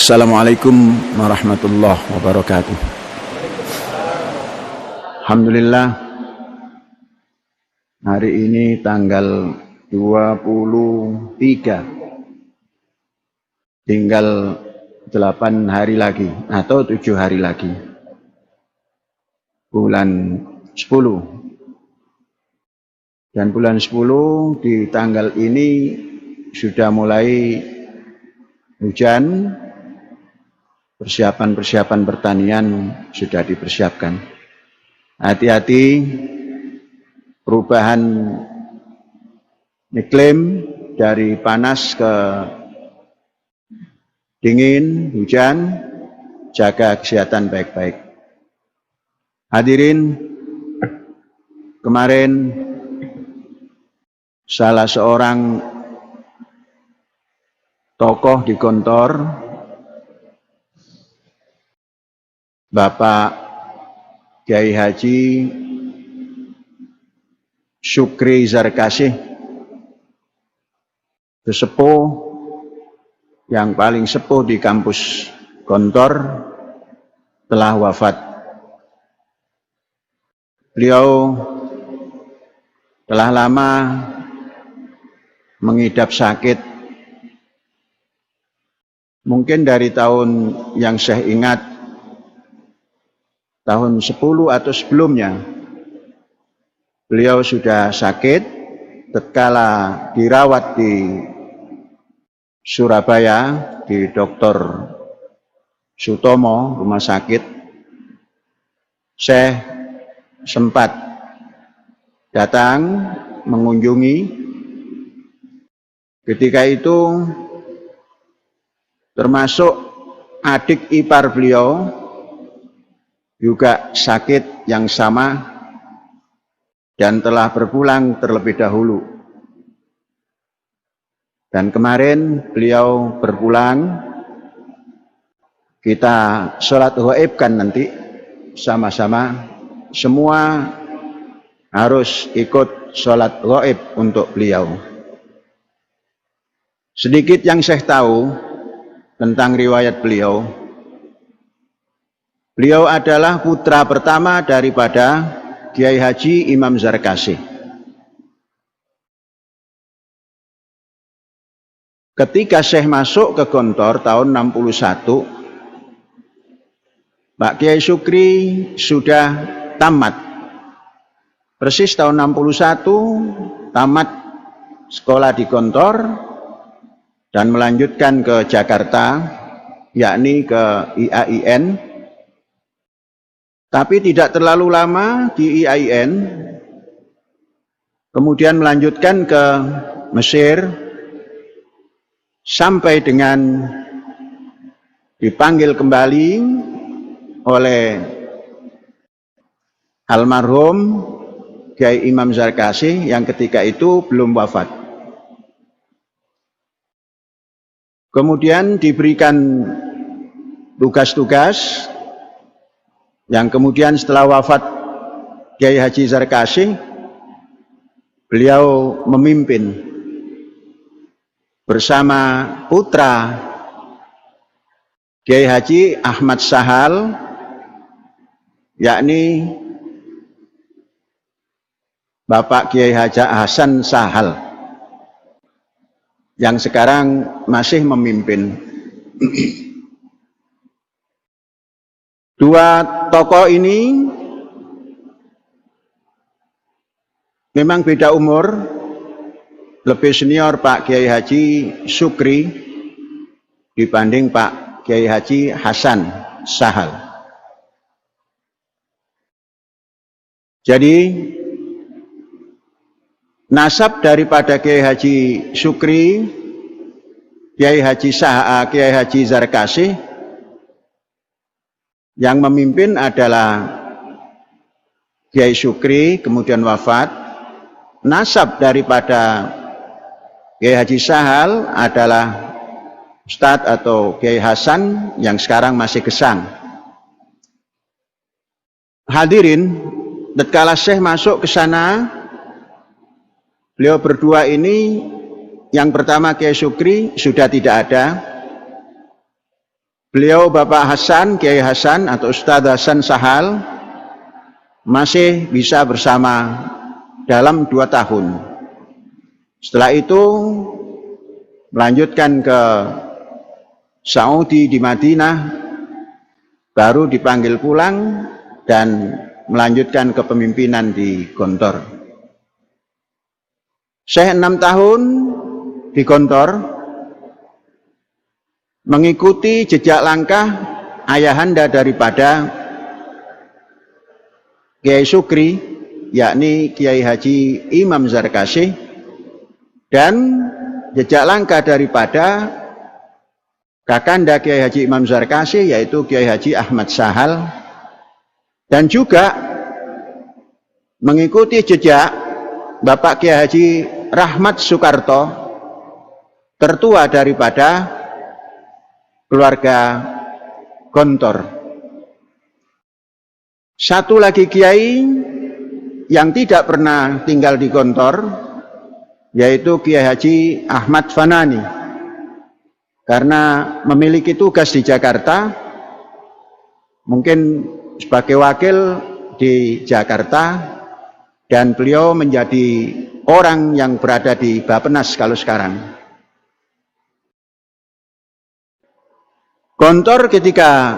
Assalamualaikum warahmatullahi wabarakatuh. Alhamdulillah, hari ini tanggal 23, tinggal 8 hari lagi atau 7 hari lagi, bulan 10. Dan bulan 10 di tanggal ini sudah mulai hujan. Persiapan pertanian sudah dipersiapkan. Hati-hati, perubahan iklim dari panas ke dingin, hujan, jaga kesehatan baik-baik. Hadirin, kemarin salah seorang tokoh di Gontor, Bapak Kiai Haji Syukri Zarkasih, sesepuh yang paling sepuh di kampus Gontor, telah wafat. Beliau telah lama mengidap sakit, mungkin dari tahun yang saya ingat, tahun 10 atau sebelumnya, beliau sudah sakit tatkala dirawat di Surabaya di Dr. Sutomo rumah sakit. Saya sempat datang mengunjungi. Ketika itu termasuk adik ipar beliau juga sakit yang sama dan telah berpulang terlebih dahulu. Dan kemarin beliau berpulang, kita sholat ghaib kan nanti sama-sama, semua harus ikut sholat ghaib untuk beliau. Sedikit yang saya tahu tentang riwayat beliau. Beliau adalah putra pertama daripada Kiai Haji Imam Zarkasih. Ketika Syekh masuk ke Gontor tahun 61, Pak Kiai Syukri sudah tamat. Persis tahun 61 tamat sekolah di Gontor dan melanjutkan ke Jakarta, yakni ke IAIN. Tapi tidak terlalu lama di IAIN, kemudian melanjutkan ke Mesir, sampai dengan dipanggil kembali oleh almarhum Kiai Imam Zarkasih yang ketika itu belum wafat. Kemudian diberikan tugas-tugas yang kemudian setelah wafat Kiai Haji Zarkasih, beliau memimpin bersama putra Kiai Haji Ahmad Sahal, yakni Bapak Kiai Haji Hasan Sahal, yang sekarang masih memimpin. Dua tokoh ini memang beda umur, lebih senior Pak Kiai Haji Syukri dibanding Pak Kiai Haji Hasan Sahal. Jadi nasab daripada Kiai Haji Syukri, Kiai Haji Zarkasih, yang memimpin adalah Kiai Syukri, kemudian wafat. Nasab daripada Kiai Haji Sahal adalah Ustadz atau Kiai Hasan yang sekarang masih gesang. Hadirin, tatkala Syekh masuk ke sana, beliau berdua ini, yang pertama Kiai Syukri sudah tidak ada, beliau Bapak Hasan, Kiai Hasan atau Ustadz Hasan Sahal masih bisa bersama dalam 2 tahun. Setelah itu melanjutkan ke Saudi di Madinah, baru dipanggil pulang dan melanjutkan kepemimpinan di Gontor. Saya 6 tahun di Gontor, mengikuti jejak langkah ayahanda daripada Kiai Sukri, yakni Kiai Haji Imam Zarkasih, dan jejak langkah daripada kakanda Kiai Haji Imam Zarkasih, yaitu Kiai Haji Ahmad Sahal, dan juga mengikuti jejak Bapak Kiai Haji Rahmat Soekarto, tertua daripada keluarga Gontor. Satu lagi kiai yang tidak pernah tinggal di Gontor, yaitu Kiai Haji Ahmad Fanani, karena memiliki tugas di Jakarta, mungkin sebagai wakil di Jakarta, dan beliau menjadi orang yang berada di Bappenas kalau sekarang. Gontor ketika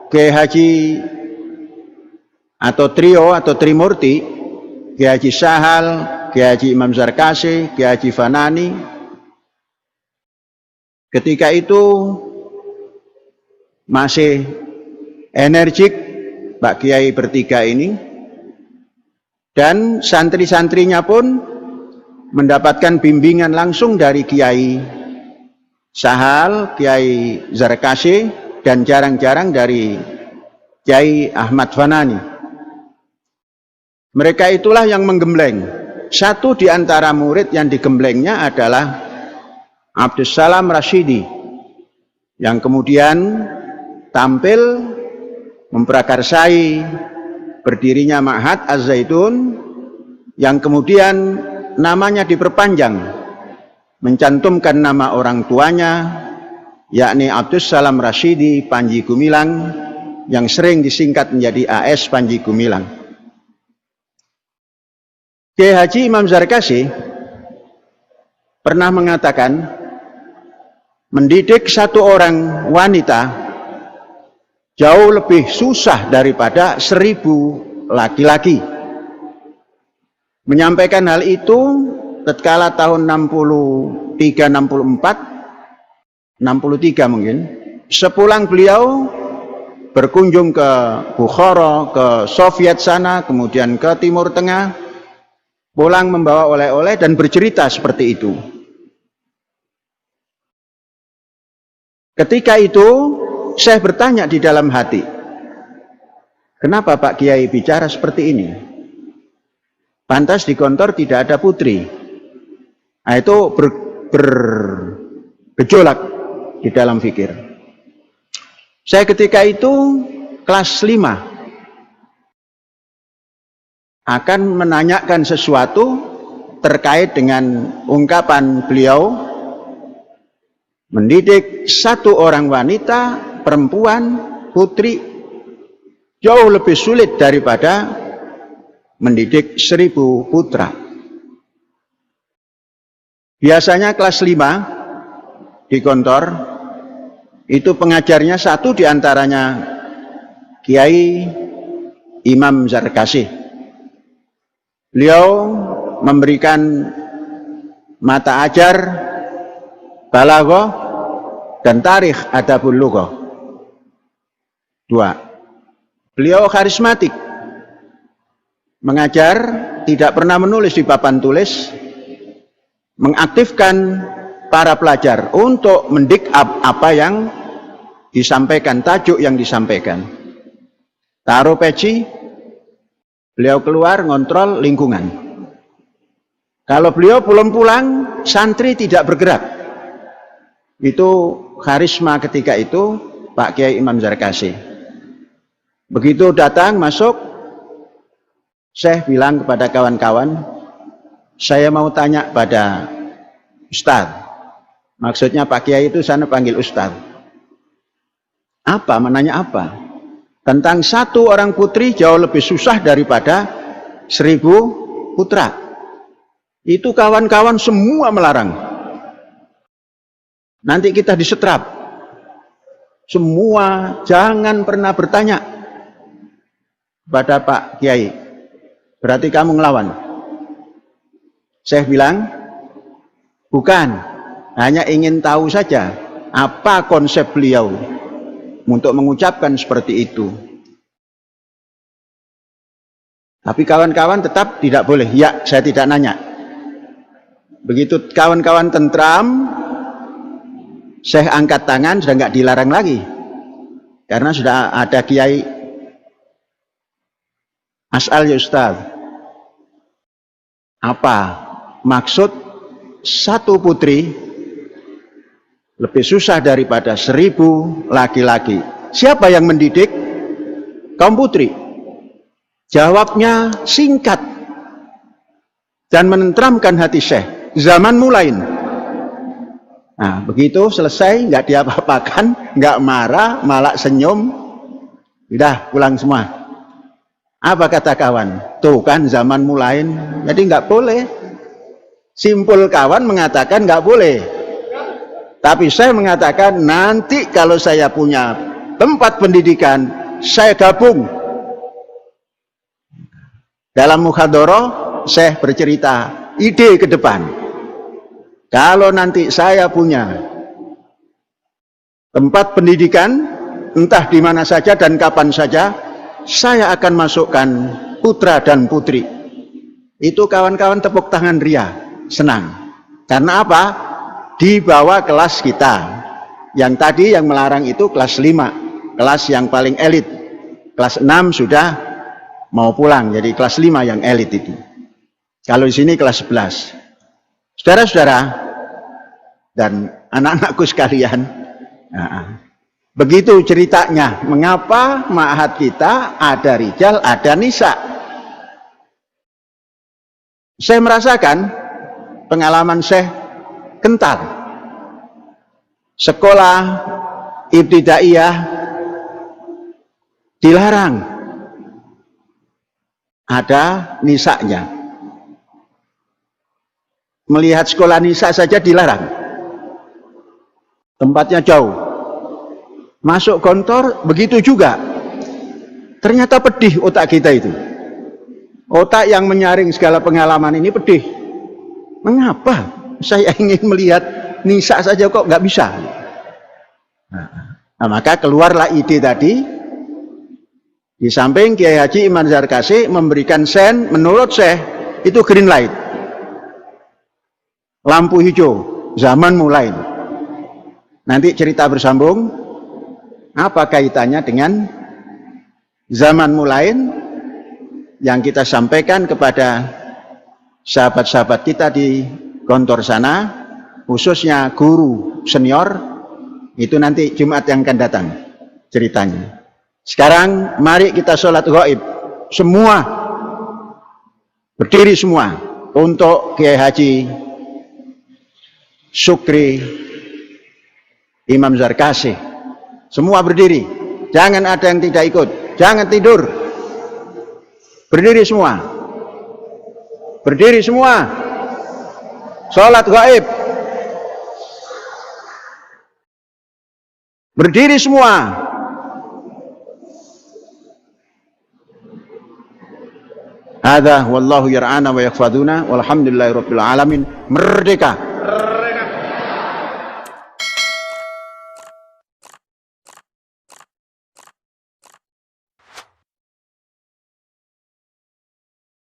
Kiai Haji atau trio atau trimurti, Kiai Haji Sahal, Kiai Haji Imam Zarkasih, Kiai Haji Fanani, ketika itu masih energik Pak Kiai bertiga ini, dan santri-santrinya pun mendapatkan bimbingan langsung dari Kiai Sahal, Kiai Zarkasih, dan jarang-jarang dari Kiai Ahmad Fanani. Mereka itulah yang menggembleng. Satu di antara murid yang digemblengnya adalah Abdus Salam Rashidi, yang kemudian tampil memprakarsai berdirinya Ma'had Az-Zaitun, yang kemudian namanya diperpanjang, mencantumkan nama orang tuanya, yakni Abdus Salam Rashidi Panji Gumilang, yang sering disingkat menjadi AS Panji Gumilang. Kiai Haji Imam Zarkasih pernah mengatakan, mendidik satu orang wanita jauh lebih susah daripada 1000 laki-laki. Menyampaikan hal itu tatkala tahun 63, 64, 63 mungkin, sepulang beliau berkunjung ke Bukhara, ke Soviet sana, kemudian ke Timur Tengah, pulang membawa oleh-oleh dan bercerita seperti itu. Ketika itu saya bertanya di dalam hati, kenapa Pak Kiai bicara seperti ini? Pantas di Gontor tidak ada putri. Nah, itu bergejolak di dalam fikir. Saya ketika itu kelas 5 akan menanyakan sesuatu terkait dengan ungkapan beliau, mendidik satu orang wanita, perempuan, putri, jauh lebih sulit daripada mendidik 1000 putra. Biasanya kelas 5 di Gontor, itu pengajarnya satu diantaranya Kiai Imam Zarkasih. Beliau memberikan mata ajar balaghah dan tarikh adabul lughah. 2. Beliau karismatik, mengajar tidak pernah menulis di papan tulis, mengaktifkan para pelajar untuk mendik apa yang disampaikan, tajuk yang disampaikan. Taruh peci, beliau keluar ngontrol lingkungan. Kalau beliau belum pulang, santri tidak bergerak. Itu karisma ketika itu Pak Kiai Imam Zarkasih. Begitu datang, masuk, saya bilang kepada kawan-kawan, saya mau tanya pada Ustadz. Maksudnya Pak Kiai itu sana panggil Ustadz. Apa? Menanya apa? Tentang satu orang putri jauh lebih susah daripada 1000 putra. Itu kawan-kawan semua melarang. Nanti kita disetrap. Semua jangan pernah bertanya pada Pak Kiai. Berarti kamu ngelawan. Saya bilang, bukan. Hanya ingin tahu saja apa konsep beliau untuk mengucapkan seperti itu. Tapi kawan-kawan tetap tidak boleh. Ya, saya tidak nanya. Begitu kawan-kawan tentram, saya angkat tangan, sudah nggak dilarang lagi. Karena sudah ada Kiai As'al ya Ustaz. Apa maksud satu putri lebih susah daripada 1000 laki-laki? Siapa yang mendidik kaum putri? Jawabnya singkat dan menenteramkan hati Syekh. Zaman mulai. Nah, begitu selesai, nggak diapa-apakan, nggak marah, malah senyum. Udah pulang semua. Apa kata kawan? Tuh kan zaman mulai. Jadi nggak boleh. Simpul kawan mengatakan nggak boleh. Tapi saya mengatakan nanti kalau saya punya tempat pendidikan, saya gabung. Dalam muhadharah saya bercerita ide ke depan. Kalau nanti saya punya tempat pendidikan, entah di mana saja dan kapan saja, saya akan masukkan putra dan putri. Itu kawan-kawan tepuk tangan ria, senang. Karena apa? Di bawah kelas kita. Yang tadi yang melarang itu kelas 5, kelas yang paling elit. Kelas 6 sudah mau pulang, jadi kelas 5 yang elit itu. Kalau di sini kelas 11. Saudara-saudara dan anak-anakku sekalian, begitu ceritanya mengapa ma'had kita ada rijal, ada nisa. Saya merasakan pengalaman saya kental. Sekolah ibtidaiyah dilarang, ada nisanya. Melihat sekolah nisa saja dilarang, tempatnya jauh. Masuk kantor begitu juga. Ternyata pedih otak kita itu. Otak yang menyaring segala pengalaman ini pedih. Mengapa saya ingin melihat nisa saja kok nggak bisa? Nah, maka keluarlah ide tadi. Di samping Kiai Haji Iman Zarkasi memberikan sen, menurut saya itu green light. Lampu hijau, zaman mulai. Nanti cerita bersambung, apa kaitannya dengan zaman mulai yang kita sampaikan kepada sahabat-sahabat kita di kantor sana, khususnya guru senior, itu nanti Jumat yang akan datang ceritanya. Sekarang mari kita sholat gaib, semua berdiri semua untuk Kiai Haji Syukri Imam Zarkasi. Semua berdiri, jangan ada yang tidak ikut, jangan tidur. Berdiri semua. Berdiri semua. Salat gaib. Berdiri semua. Hadza wallahu yar'ana wa yakhfaduna walhamdulillahirabbil alamin. Merdeka.